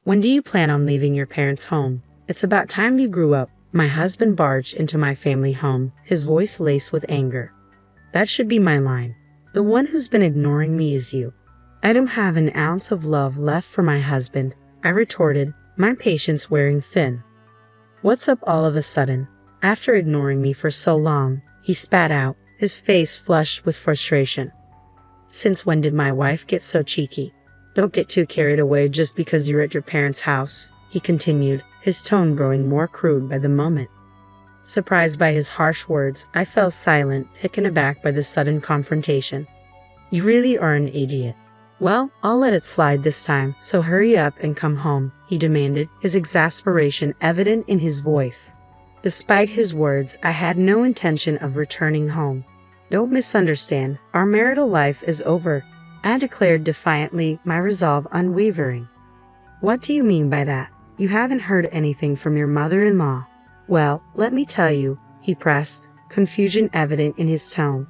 When do you plan on leaving your parents' home? It's about time you grew up. My husband barged into my family home, his voice laced with anger. That should be my line. The one who's been ignoring me is you. I don't have an ounce of love left for my husband, I retorted, my patience wearing thin. What's up all of a sudden? After ignoring me for so long, he spat out, his face flushed with frustration. Since when did my wife get so cheeky? Don't get too carried away just because you're at your parents' house, he continued, his tone growing more crude by the moment. Surprised by his harsh words, I fell silent, taken aback by the sudden confrontation. You really are an idiot. Well, I'll let it slide this time, so hurry up and come home, he demanded, his exasperation evident in his voice. Despite his words, I had no intention of returning home. Don't misunderstand, our marital life is over, I declared defiantly, my resolve unwavering. What do you mean by that? You haven't heard anything from your mother-in-law. Well, let me tell you, he pressed, confusion evident in his tone.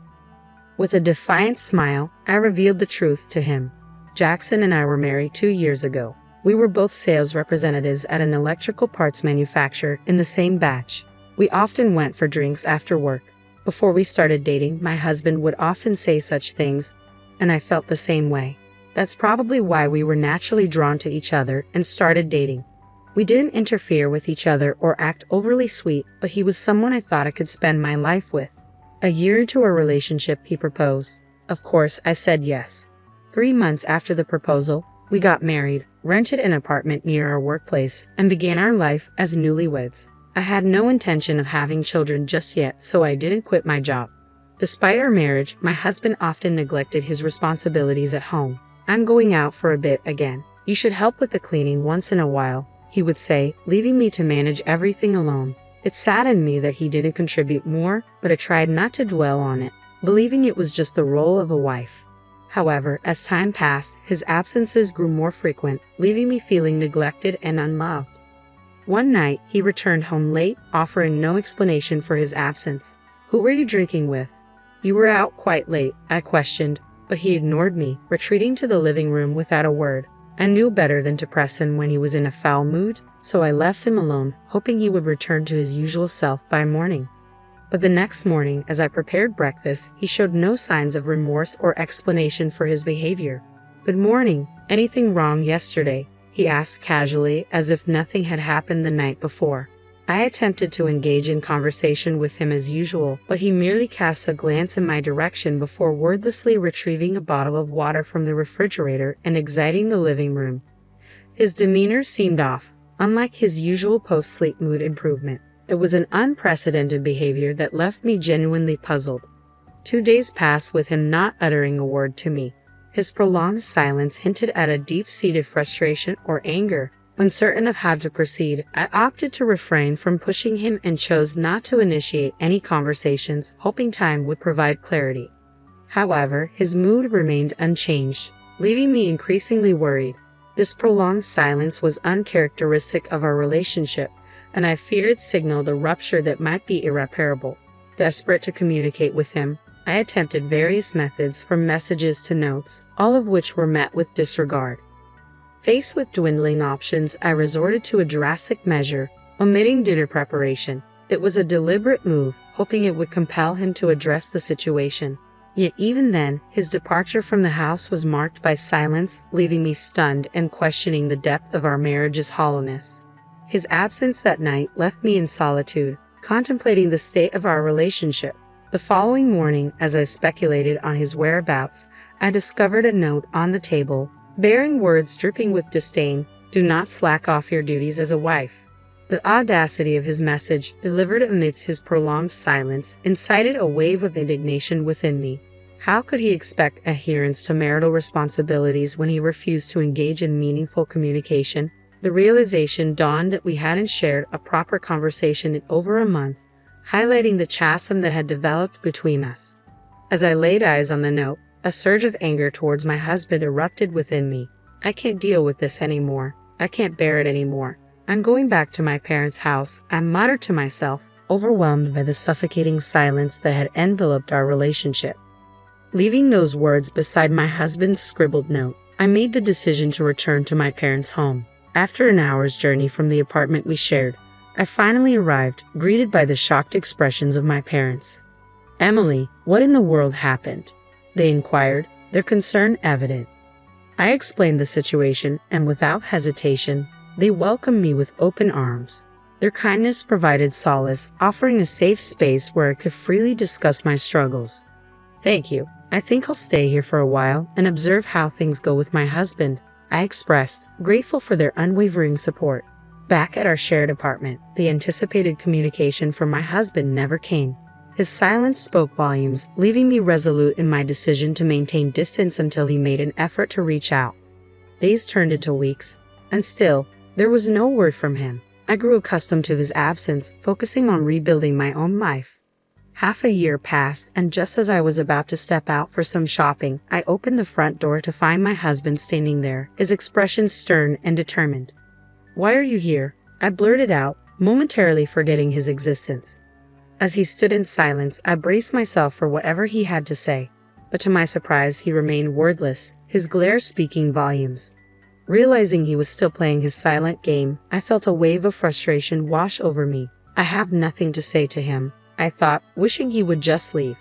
With a defiant smile, I revealed the truth to him. Jackson and I were married 2 years ago. We were both sales representatives at an electrical parts manufacturer in the same batch. We often went for drinks after work. Before we started dating, my husband would often say such things, and I felt the same way. That's probably why we were naturally drawn to each other and started dating. We didn't interfere with each other or act overly sweet, but he was someone I thought I could spend my life with. A year into our relationship, he proposed. Of course, I said yes. 3 months after the proposal, we got married, rented an apartment near our workplace, and began our life as newlyweds. I had no intention of having children just yet, so I didn't quit my job. Despite our marriage, my husband often neglected his responsibilities at home. I'm going out for a bit again. You should help with the cleaning once in a while, he would say, leaving me to manage everything alone. It saddened me that he didn't contribute more, but I tried not to dwell on it, believing it was just the role of a wife. However, as time passed, his absences grew more frequent, leaving me feeling neglected and unloved. One night, he returned home late, offering no explanation for his absence. Who were you drinking with? You were out quite late, I questioned, but he ignored me, retreating to the living room without a word. I knew better than to press him when he was in a foul mood, so I left him alone, hoping he would return to his usual self by morning. But the next morning, as I prepared breakfast, he showed no signs of remorse or explanation for his behavior. Good morning. Anything wrong yesterday? He asked casually, as if nothing had happened the night before. I attempted to engage in conversation with him as usual, but he merely cast a glance in my direction before wordlessly retrieving a bottle of water from the refrigerator and exiting the living room. His demeanor seemed off, unlike his usual post-sleep mood improvement. It was an unprecedented behavior that left me genuinely puzzled. 2 days passed with him not uttering a word to me. His prolonged silence hinted at a deep-seated frustration or anger. Uncertain of how to proceed, I opted to refrain from pushing him and chose not to initiate any conversations, hoping time would provide clarity. However, his mood remained unchanged, leaving me increasingly worried. This prolonged silence was uncharacteristic of our relationship, and I feared it signaled a rupture that might be irreparable. Desperate to communicate with him, I attempted various methods from messages to notes, all of which were met with disregard. Faced with dwindling options, I resorted to a drastic measure, omitting dinner preparation. It was a deliberate move, hoping it would compel him to address the situation. Yet even then, his departure from the house was marked by silence, leaving me stunned and questioning the depth of our marriage's hollowness. His absence that night left me in solitude, contemplating the state of our relationship. The following morning, as I speculated on his whereabouts, I discovered a note on the table, bearing words dripping with disdain, "Do not slack off your duties as a wife." The audacity of his message, delivered amidst his prolonged silence, incited a wave of indignation within me. How could he expect adherence to marital responsibilities when he refused to engage in meaningful communication? The realization dawned that we hadn't shared a proper conversation in over a month, highlighting the chasm that had developed between us. As I laid eyes on the note, a surge of anger towards my husband erupted within me. I can't deal with this anymore. I can't bear it anymore. I'm going back to my parents' house, I muttered to myself, overwhelmed by the suffocating silence that had enveloped our relationship. Leaving those words beside my husband's scribbled note, I made the decision to return to my parents' home. After an hour's journey from the apartment we shared, I finally arrived, greeted by the shocked expressions of my parents. "Emily, what in the world happened?" they inquired, their concern evident. I explained the situation, and without hesitation, they welcomed me with open arms. Their kindness provided solace, offering a safe space where I could freely discuss my struggles. "Thank you. I think I'll stay here for a while and observe how things go with my husband," I expressed, grateful for their unwavering support. Back at our shared apartment, the anticipated communication from my husband never came. His silence spoke volumes, leaving me resolute in my decision to maintain distance until he made an effort to reach out. Days turned into weeks, and still, there was no word from him. I grew accustomed to his absence, focusing on rebuilding my own life. Half a year passed, and just as I was about to step out for some shopping, I opened the front door to find my husband standing there, his expression stern and determined. "Why are you here?" I blurted out, momentarily forgetting his existence. As he stood in silence, I braced myself for whatever he had to say, but to my surprise, he remained wordless, his glare speaking volumes. Realizing he was still playing his silent game, I felt a wave of frustration wash over me. I have nothing to say to him, I thought, wishing he would just leave.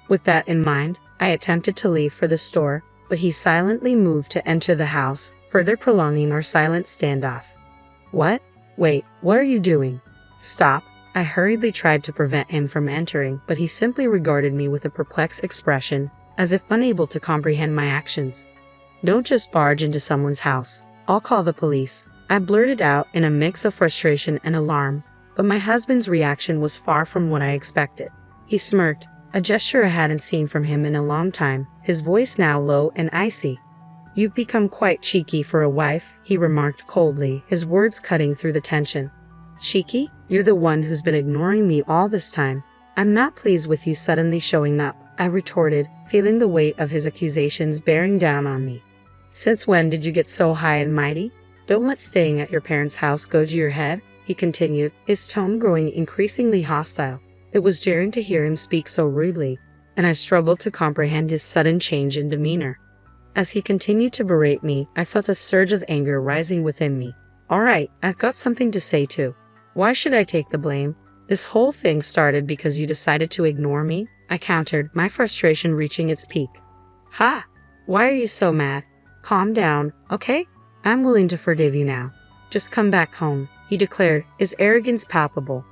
With that in mind, I attempted to leave for the store, but he silently moved to enter the house, further prolonging our silent standoff. "What? Wait, what are you doing? Stop." I hurriedly tried to prevent him from entering, but he simply regarded me with a perplexed expression, as if unable to comprehend my actions. "Don't just barge into someone's house. I'll call the police," I blurted out in a mix of frustration and alarm, but my husband's reaction was far from what I expected. He smirked, a gesture I hadn't seen from him in a long time, his voice now low and icy. "You've become quite cheeky for a wife," he remarked coldly, his words cutting through the tension. "Cheeky? You're the one who's been ignoring me all this time. I'm not pleased with you suddenly showing up," I retorted, feeling the weight of his accusations bearing down on me. "Since when did you get so high and mighty? Don't let staying at your parents' house go to your head," he continued, his tone growing increasingly hostile. It was jarring to hear him speak so rudely, and I struggled to comprehend his sudden change in demeanor. As he continued to berate me, I felt a surge of anger rising within me. "All right, I've got something to say too. Why should I take the blame? This whole thing started because you decided to ignore me," I countered, my frustration reaching its peak. "Ha! Why are you so mad? Calm down, okay? I'm willing to forgive you now. Just come back home," he declared, his arrogance palpable.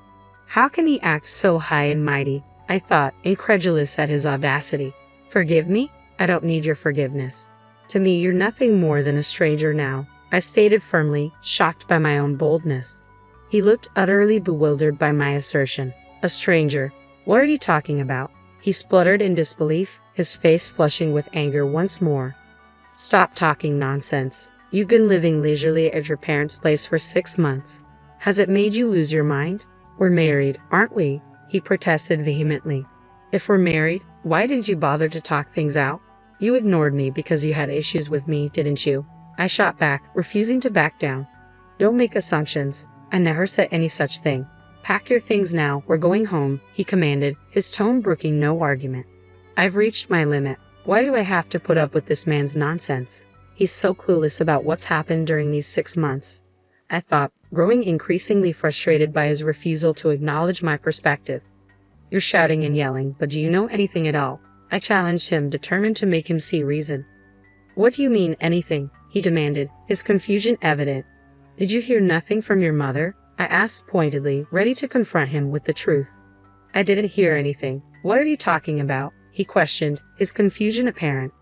How can he act so high and mighty? I thought, incredulous at his audacity. "Forgive me? I don't need your forgiveness. To me, you're nothing more than a stranger now," I stated firmly, shocked by my own boldness. He looked utterly bewildered by my assertion. "A stranger? What are you talking about?" He spluttered in disbelief, his face flushing with anger once more. "Stop talking nonsense. You've been living leisurely at your parents' place for 6 months. Has it made you lose your mind? We're married, aren't we?" he protested vehemently. "If we're married, why didn't you bother to talk things out? You ignored me because you had issues with me, didn't you?" I shot back, refusing to back down. "Don't make assumptions. I never said any such thing. Pack your things now, we're going home," he commanded, his tone brooking no argument. "I've reached my limit. Why do I have to put up with this man's nonsense? He's so clueless about what's happened during these 6 months," I thought, growing increasingly frustrated by his refusal to acknowledge my perspective. "You're shouting and yelling, but do you know anything at all?" I challenged him, determined to make him see reason. "What do you mean, anything?" he demanded, his confusion evident. "Did you hear nothing from your mother?" I asked pointedly, ready to confront him with the truth. "I didn't hear anything. What are you talking about?" he questioned, his confusion apparent.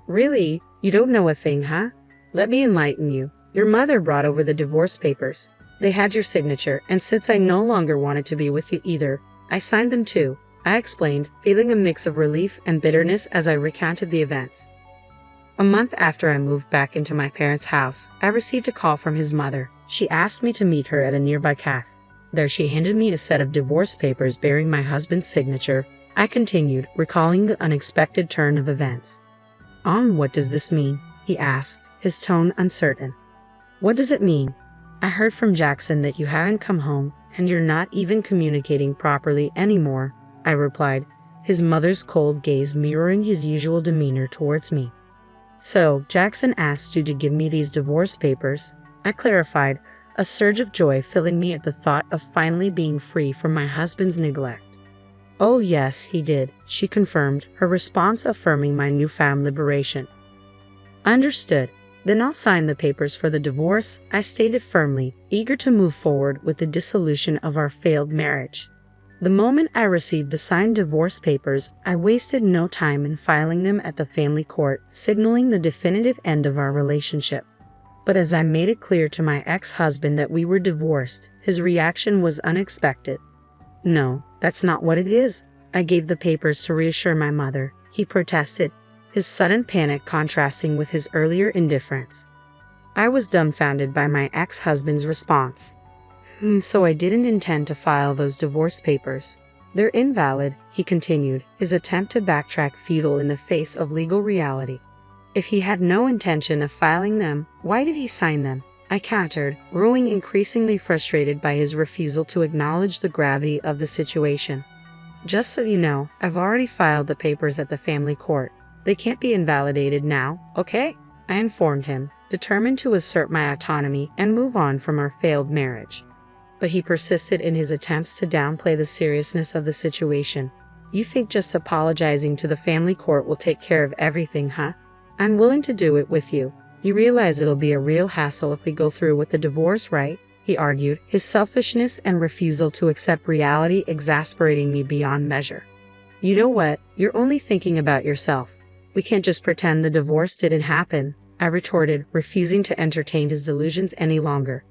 "Really? You don't know a thing, huh? Let me enlighten you. Your mother brought over the divorce papers. They had your signature, and since I no longer wanted to be with you either, I signed them too," I explained, feeling a mix of relief and bitterness as I recounted the events. A month after I moved back into my parents' house, I received a call from his mother. She asked me to meet her at a nearby cafe. There she handed me a set of divorce papers bearing my husband's signature. I continued, recalling the unexpected turn of events. What does this mean?" he asked, his tone uncertain. "What does it mean? I heard from Jackson that you haven't come home, and you're not even communicating properly anymore," I replied, his mother's cold gaze mirroring his usual demeanor towards me. "So, Jackson asked you to give me these divorce papers?" I clarified, a surge of joy filling me at the thought of finally being free from my husband's neglect. Oh yes, he did, she confirmed, her response affirming my newfound liberation. Understood. Then I'll sign the papers for the divorce, I stated firmly, eager to move forward with the dissolution of our failed marriage. The moment I received the signed divorce papers, I wasted no time in filing them at the family court, signaling the definitive end of our relationship. But as I made it clear to my ex-husband that we were divorced, his reaction was unexpected. No, that's not what it is. I gave the papers to reassure my mother, he protested, his sudden panic contrasting with his earlier indifference. I was dumbfounded by my ex-husband's response. So I didn't intend to file those divorce papers. They're invalid, he continued, his attempt to backtrack futile in the face of legal reality. If he had no intention of filing them, why did he sign them? I countered, growing increasingly frustrated by his refusal to acknowledge the gravity of the situation. Just so you know, I've already filed the papers at the family court. They can't be invalidated now, okay? I informed him, determined to assert my autonomy and move on from our failed marriage. But he persisted in his attempts to downplay the seriousness of the situation. You think just apologizing to the family court will take care of everything, huh? I'm willing to do it with you. You realize it'll be a real hassle if we go through with the divorce, right? He argued, his selfishness and refusal to accept reality exasperating me beyond measure. You know what? You're only thinking about yourself. We can't just pretend the divorce didn't happen, I retorted, refusing to entertain his delusions any longer.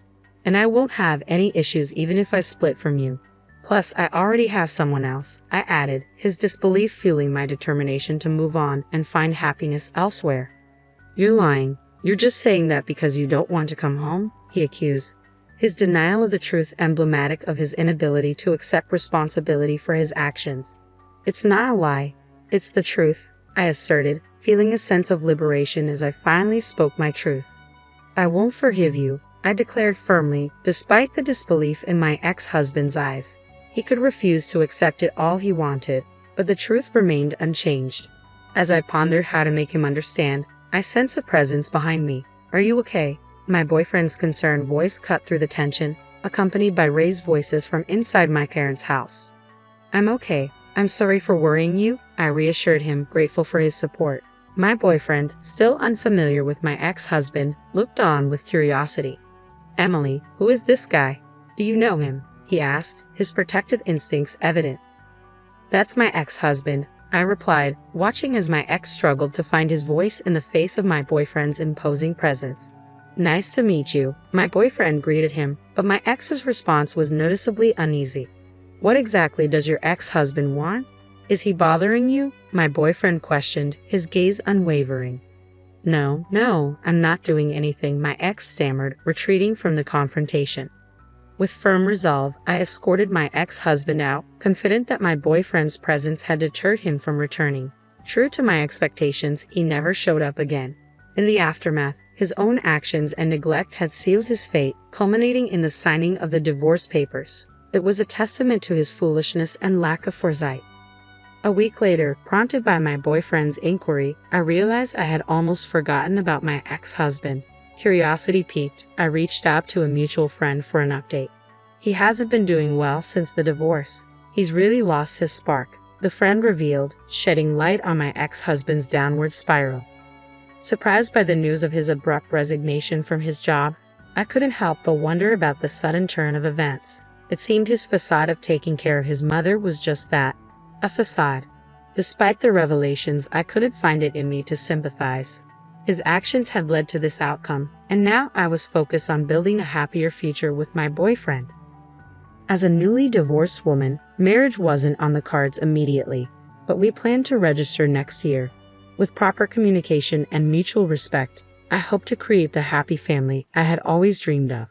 And I won't have any issues even if I split from you. Plus, I already have someone else, I added, his disbelief fueling my determination to move on and find happiness elsewhere. You're lying. You're just saying that because you don't want to come home, he accused, his denial of the truth emblematic of his inability to accept responsibility for his actions. It's not a lie. It's the truth, I asserted, feeling a sense of liberation as I finally spoke my truth. I won't forgive you, I declared firmly, despite the disbelief in my ex-husband's eyes. He could refuse to accept it all he wanted, but the truth remained unchanged. As I pondered how to make him understand, I sensed a presence behind me. Are you okay? My boyfriend's concerned voice cut through the tension, accompanied by raised voices from inside my parents' house. I'm okay. I'm sorry for worrying you, I reassured him, grateful for his support. My boyfriend, still unfamiliar with my ex-husband, looked on with curiosity. Emily, who is this guy? Do you know him? He asked, his protective instincts evident. That's my ex-husband, I replied, watching as my ex struggled to find his voice in the face of my boyfriend's imposing presence. Nice to meet you, my boyfriend greeted him, but my ex's response was noticeably uneasy. What exactly does your ex-husband want? Is he bothering you? My boyfriend questioned, his gaze unwavering. No, I'm not doing anything, my ex stammered, retreating from the confrontation. With firm resolve, I escorted my ex-husband out, confident that my boyfriend's presence had deterred him from returning. True to my expectations, he never showed up again. In the aftermath, his own actions and neglect had sealed his fate, culminating in the signing of the divorce papers. It was a testament to his foolishness and lack of foresight. A week later, prompted by my boyfriend's inquiry, I realized I had almost forgotten about my ex-husband. Curiosity piqued, I reached out to a mutual friend for an update. He hasn't been doing well since the divorce. He's really lost his spark, the friend revealed, shedding light on my ex-husband's downward spiral. Surprised by the news of his abrupt resignation from his job, I couldn't help but wonder about the sudden turn of events. It seemed his facade of taking care of his mother was just that, a facade. Despite the revelations, I couldn't find it in me to sympathize. His actions had led to this outcome, and now I was focused on building a happier future with my boyfriend. As a newly divorced woman, marriage wasn't on the cards immediately, but we planned to register next year. With proper communication and mutual respect, I hope to create the happy family I had always dreamed of.